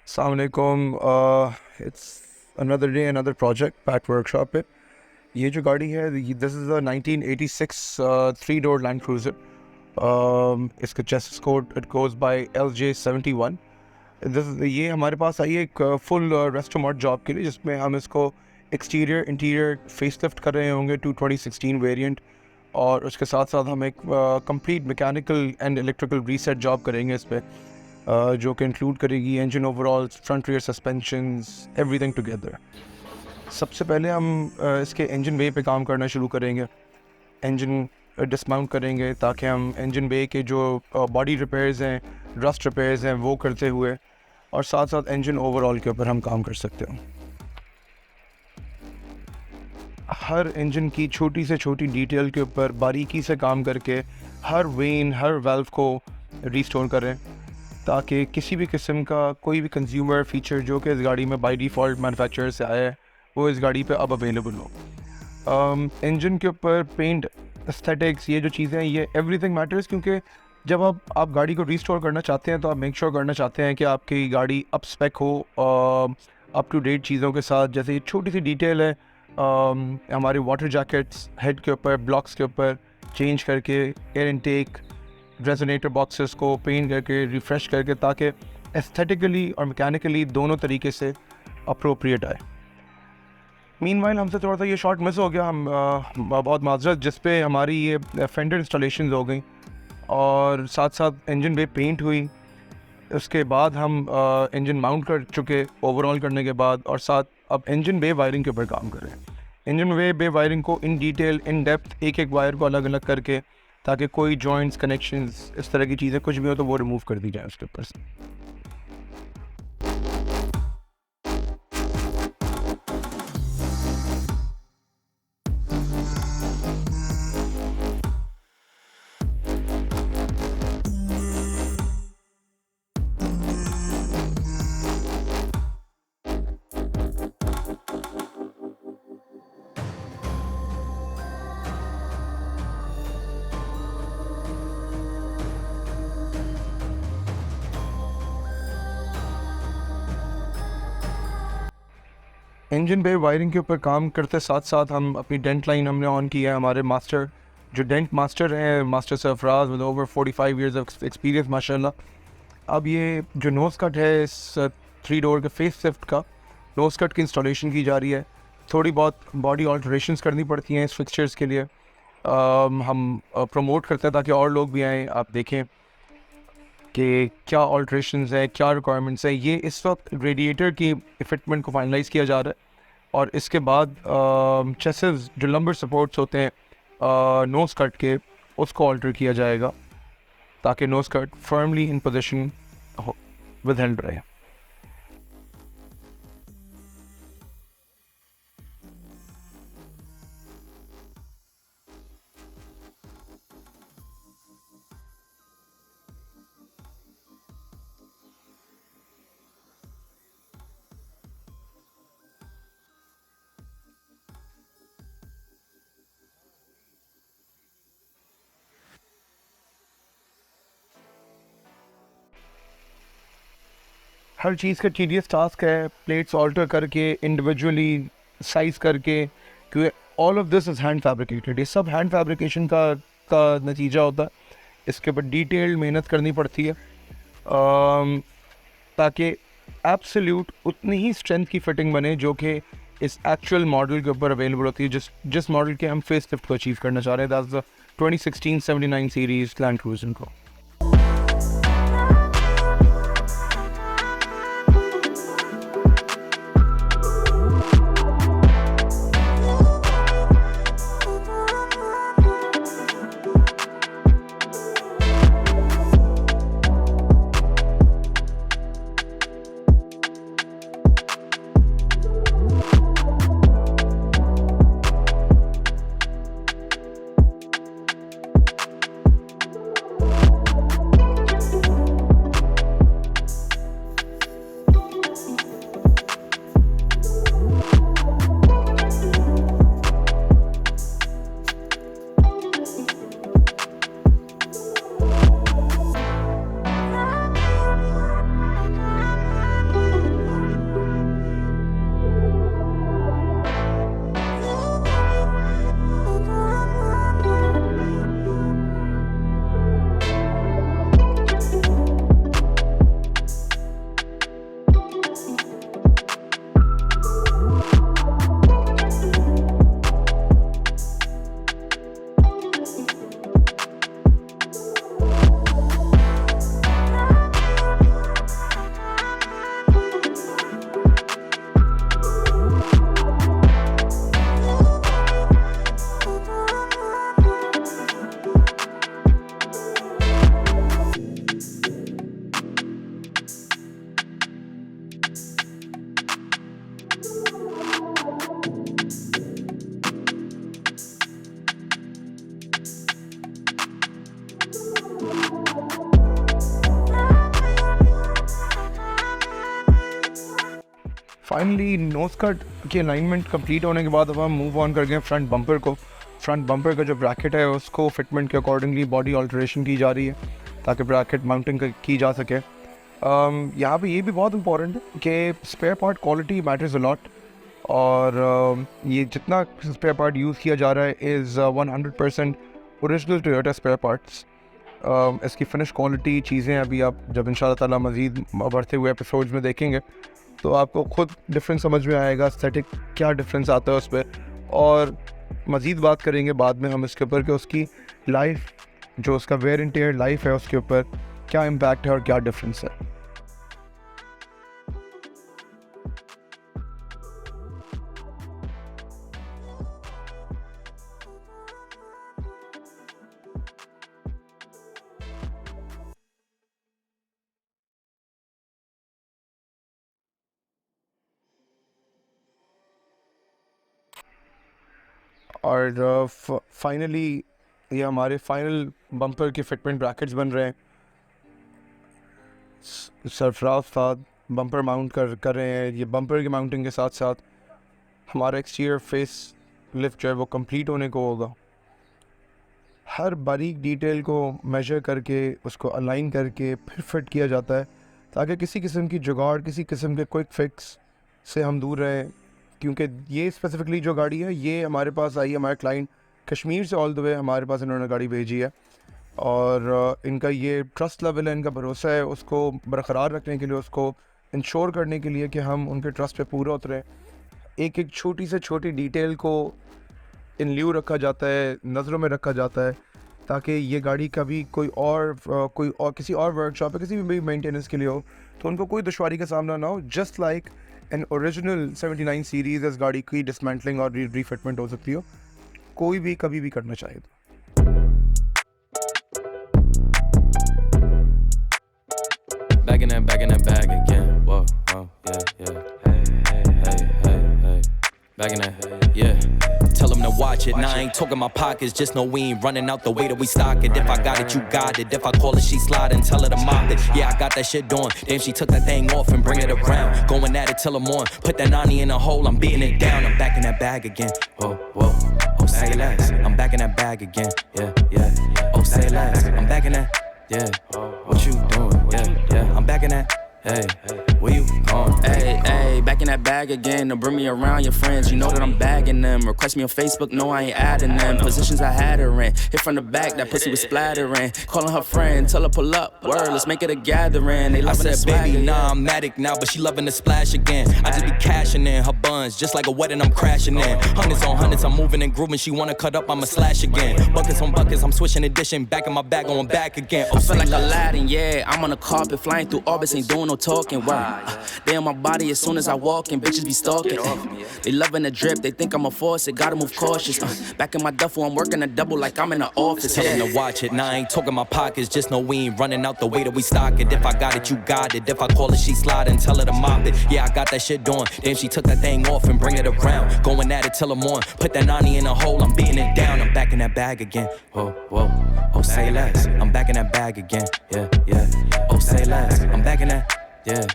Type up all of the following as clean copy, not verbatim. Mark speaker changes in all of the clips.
Speaker 1: अस्सलामुअलैकुम। It's another day another project पैट workshop पे। ये जो गाड़ी है this is a 1986 three door Land Cruiser. इसका chassis code it goes by LJ71। ये हमारे पास आई है एक फुल रेस्टोमॉड जॉब के लिए, जिसमें हम इसको एक्सटीरियर इंटीरियर फेसलिफ्ट कर रहे होंगे टू 2016 वेरिएंट, और उसके साथ साथ हम एक complete mechanical and electrical reset job करेंगे इस पर, जो कि इंक्लूड करेगी engine overall, front rear suspensions, everything together. सबसे पहले हम इसके इंजन बे पे काम करना शुरू करेंगे। इंजन डिसमाउंट करेंगे ताकि हम इंजन बे के जो बॉडी रिपेयर्स हैं, रस्ट रिपेयर्स हैं, वो करते हुए और साथ साथ इंजन ओवरऑल के ऊपर हम काम कर सकते हैं। हर इंजन की छोटी से छोटी डिटेल के ऊपर बारीकी से काम करके हर वेन, हर वाल्व को रिस्टोर करें, ताकि किसी भी किस्म का कोई भी कंज्यूमर फीचर जो कि इस गाड़ी में बाय डिफ़ॉल्ट मैन्युफैक्चरर से आया है वो इस गाड़ी पे अब अवेलेबल हो। इंजन के ऊपर पेंट, एस्थेटिक्स, ये जो चीज़ें हैं, ये एवरीथिंग मैटर्स, क्योंकि जब आप गाड़ी को रिस्टोर करना चाहते हैं तो आप मेक श्योर करना चाहते हैं कि आपकी गाड़ी अप स्पेक हो, अप टू डेट चीज़ों के साथ। जैसे ये छोटी सी डिटेल है, हमारे वाटर जैकेट्स हेड के ऊपर, ब्लॉक्स के ऊपर चेंज करके, एयर इनटेक, रेजोनेटर बॉक्सेस को पेंट करके, रिफ़्रेश करके, ताकि एस्थेटिकली और मैकेनिकली दोनों तरीके से अप्रोप्रिएट आए। मीनवाइल हमसे थोड़ा सा ये शॉट मिस हो गया, हम बहुत माजरत, जिस पे हमारी ये फेंडर इंस्टॉलेशन हो गई और साथ साथ इंजन बे पेंट हुई। उसके बाद हम इंजन माउंट कर चुके ओवरऑल करने के बाद, और साथ अब इंजन बे वायरिंग के ऊपर काम कर रहे हैं। इंजन बे वायरिंग को इन डिटेल, इन डेप्थ, एक एक वायर को अलग अलग करके, ताकि कोई जॉइंट्स, कनेक्शंस, इस तरह की चीज़ें कुछ भी हो तो वो रिमूव कर दी जाए उसके ऊपर से। इंजन बे वायरिंग के ऊपर काम करते साथ साथ हम अपनी डेंट लाइन हमने ऑन की है। हमारे मास्टर जो डेंट मास्टर हैं, master Sarfaraz with over 45 years of experience माशाल्लाह। अब ये जो नोज़ कट है इस थ्री डोर के फेस लिफ्ट का, नोज़ कट की इंस्टॉलेशन की जा रही है। थोड़ी बहुत बॉडी ऑल्ट्रेशंस करनी पड़ती हैं इस फिक्सचर्स के लिए। हम प्रमोट करते हैं ताकि और लोग भी आएँ, आप देखें कि क्या ऑल्ट्रेशंस है, क्या रिक्वायरमेंट्स है। ये इस वक्त रेडिएटर की फिटमेंट को फाइनलाइज़ किया जा रहा है, और इसके बाद चेसिस जो लंबर सपोर्ट्स होते हैं नोज़ कट के, उसको ऑल्टर किया जाएगा ताकि nose cut firmly in position with held रहे। हर चीज़ का टीडियस टास्क है, प्लेट्स ऑल्टर करके, इंडिविजुअली साइज करके, क्योंकि all of this is hand fabricated. ये सब हैंड फैब्रिकेशन का नतीजा होता है। इसके ऊपर डिटेल्ड मेहनत करनी पड़ती है, ताकि एब्सोल्यूट उतनी ही स्ट्रेंथ की फिटिंग बने जो कि इस एक्चुअल मॉडल के ऊपर अवेलेबल होती है, जिस मॉडल के हम फेस लिफ्ट को अचीव करना चाह रहे हैं, that's the 2016 79 series land cruiser को। फाइनली नोज कट की अलाइनमेंट कंप्लीट होने के बाद अब हम मूव ऑन कर गए फ्रंट बम्पर को। फ्रंट बम्पर का जो ब्रैकेट है उसको फिटमेंट के अकॉर्डिंगली बॉडी ऑल्ट्रेशन की जा रही है ताकि ब्रैकेट माउंटिंग की जा सके। यहाँ पे ये भी बहुत इंपॉर्टेंट है कि spare part quality matters a lot, और ये जितना स्पेयर पार्ट यूज़ किया जा रहा है is 100% original Toyota spare parts. इसकी फ़िनिश क्वालिटी चीज़ें अभी आप जब इंशाल्लाह ताला मज़ीद बढ़ते हुए एपिसोड्स में देखेंगे तो आपको खुद डिफरेंस समझ में आएगा, एस्थेटिक क्या डिफरेंस आता है उस पर। और मज़ीद बात करेंगे बाद में हम इसके ऊपर कि उसकी लाइफ, जो उसका वेयर एंड टेयर लाइफ है, उसके ऊपर क्या इम्पैक्ट है और क्या डिफरेंस है। और फाइनली ये हमारे फाइनल बम्पर के फिटमेंट ब्रैकेट्स बन रहे हैं। सरफराज साथ बम्पर माउंट कर रहे हैं। ये बम्पर की माउंटिंग के साथ साथ हमारा एक्सटीरियर फेस लिफ्ट जो है वो कंप्लीट होने को होगा। हर बारीक डिटेल को मेजर करके उसको अलाइन करके फिर फिट किया जाता है ताकि किसी किस्म की जुगाड़, किसी किस्म के क्विक फिक्स से हम दूर रहें, क्योंकि ये स्पेसिफिकली जो गाड़ी है ये हमारे पास आई है, हमारे क्लाइंट कश्मीर से ऑल द वे हमारे पास इन्होंने गाड़ी भेजी है, और इनका ये ट्रस्ट लेवल है, इनका भरोसा है, उसको बरकरार रखने के लिए, उसको इंश्योर करने के लिए कि हम उनके ट्रस्ट पे पूरा उतरें। एक एक छोटी से छोटी डिटेल को इन ल्यू रखा जाता है, नज़रों में रखा जाता है, ताकि ये गाड़ी कभी कोई और किसी और वर्कशॉप पे किसी भी मेंटेनेंस के लिए हो तो उनको कोई दुश्वारी का सामना ना हो। Just like an original 79 series इस गाड़ी की डिसमेंटलिंग और रीफिटमेंट हो सकती हो, कोई भी कभी भी करना चाहे तो।
Speaker 2: Back in that bag again. Whoa, yeah. Hey. Back in that, yeah. Tell them to watch it. Now I ain't talking my pockets, just know we ain't running out the way that we stock it. If I got it, you got it. If I call it, she slide and tell her to mop it. Yeah, I got that shit doing. Damn, she took that thing off and bring it around. Going at it till I'm on. Put that 90 in a hole, I'm beating it down. I'm back in that bag again. Whoa. Oh, say less. I'm back in that bag again. Yeah. Oh, say less. I'm back in that. Yeah. What you doing? Yeah. I'm back in that. Hey, where you going? Hey, back in that bag again. To bring me around your friends, you know that I'm bagging them. Request me on Facebook, no I ain't adding them. Positions I had her in, hit from the back, that pussy was splattering. Calling her friend, tell her pull up. Word, let's make it a gathering. They loving that baby, nah I'm addict now, but she loving the splash again. I just be cashing in her buns, just like a wedding I'm crashing in. Hundreds on hundreds, I'm moving and grooving. She wanna cut up, I'ma slash again. Buckets on buckets, I'm switching edition. Back in my bag, going back again. I feel like Aladdin, yeah. I'm on the carpet, flying through orbits, ain't doing no talking. They on my body as soon as I walk in, bitches be stalking. They loving the drip, they think I'm a force, it gotta move cautious. Back in my duffel, I'm working a double like I'm in the office. Tell them to watch it, now I ain't talking my pockets, just know we ain't running out the way that we stock it. If I got it, you got it. If I call it, she slide and tell her to mop it. Yeah, I got that shit doing. Damn, she took that thing off and bring it around. Going at it till I'm on. Put that 90 in a hole, I'm beating it down. I'm back in that bag again. Whoa. Oh, say less. I'm back in that bag again. Yeah. Oh, say less. I'm back in that. Yeah.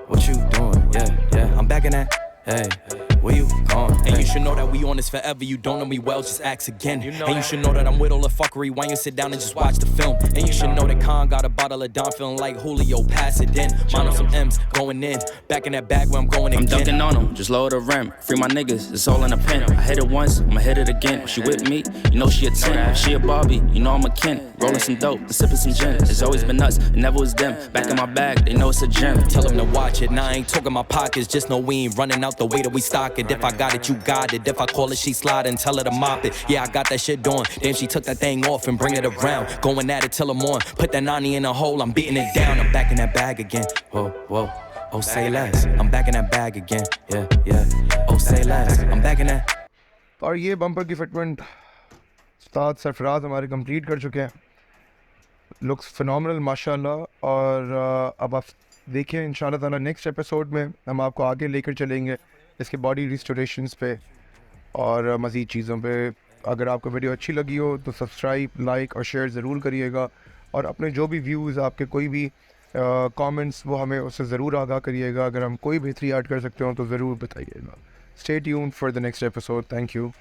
Speaker 2: What you doing? Yeah. I'm back in that. Hey, where you going? And you should know that we on this forever. You don't know me well, just ask again. And you should know that I'm with all the fuckery. Why you sit down and just watch the film? And you should know that Khan got a bottle of Don, feeling like Julio, pass it in. Mine on some M's, going in. Back in that bag where I'm going again. I'm dunking on them, just lower the rim. Free my niggas, it's all in a pen. I hit it once, I'ma hit it again. She with me, you know she a 10. She a Barbie, you know I'm a Ken. Rolling some dope and sipping some gin. It's always been nuts, it never was them. Back in my bag, they know it's a gem. Tell them to watch it, now I ain't talking my pockets. Just know we ain't running out the way that we stock it. If I got it, you got it. If I call it, she slide and tell her to mop it. Yeah, I got that shit doing. Damn, she took that thing off and bring it around. Going at it till I'm on. Put that 90 in a hole, I'm beating it down. I'm back in that bag again. Whoa. Oh, say less. I'm back in that bag again. Yeah. Oh, say less. I'm back in that.
Speaker 1: और ये bumper की fitment उस्ताद सरफराज हमारे complete कर चुके हैं। Looks phenomenal माशाल्लाह। और अब आप देखिए इंशाल्लाह ताला नेक्स्ट एपिसोड में हम आपको आगे लेकर चलेंगे इसके बॉडी रिस्टोरेशंस पे और मज़ीद चीज़ों पे। अगर आपको वीडियो अच्छी लगी हो तो सब्सक्राइब, लाइक और शेयर ज़रूर करिएगा। और अपने जो भी व्यूज़ आपके कोई भी कमेंट्स वो हमें उससे ज़रूर आगाह करिएगा। अगर हम कोई बेहतरी ऐड कर सकते हो तो ज़रूर बताइएगा। Stay tuned for the next episode. Thank you.